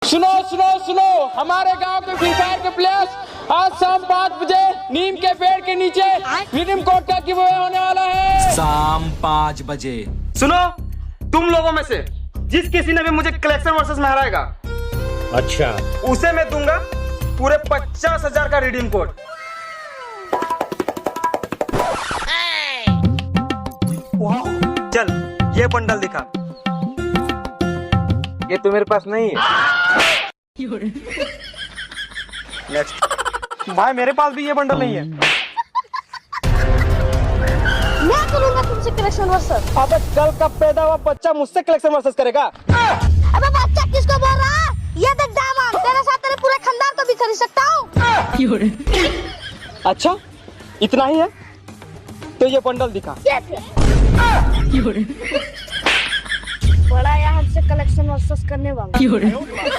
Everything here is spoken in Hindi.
सुनो सुनो सुनो, हमारे गांव के फ्री फायर के प्लेयर्स आज शाम 5 बजे नीम के पेड़ के नीचे रिडीम कोड का गिवअवे होने वाला है। शाम 5 बजे। सुनो, तुम लोगों में से जिस किसी ने भी मुझे कलेक्शन वर्सेस में हराएगा, अच्छा, उसे मैं दूंगा पूरे 50,000 का रिडीम कोड। चल ये बंडल दिखा। ये तो मेरे पास नहीं है। नेक्स्ट। भाई मेरे पास भी ये बंडल नहीं है। मैं करूंगा तुमसे कलेक्शन वर्सेस। अबे कल का पैदा हुआ बच्चा मुझसे कलेक्शन वर्सेस करेगा? अबे बच्चा किसको बोल रहा है? ये देख डायमंड, तेरे साथ तेरे पूरे खानदान को भी खरीद सकता हूँ। अच्छा इतना ही है तो ये बंडल दिखा। बड़ा यहाँ हमसे कलेक्शन वर्सेस करने वाला।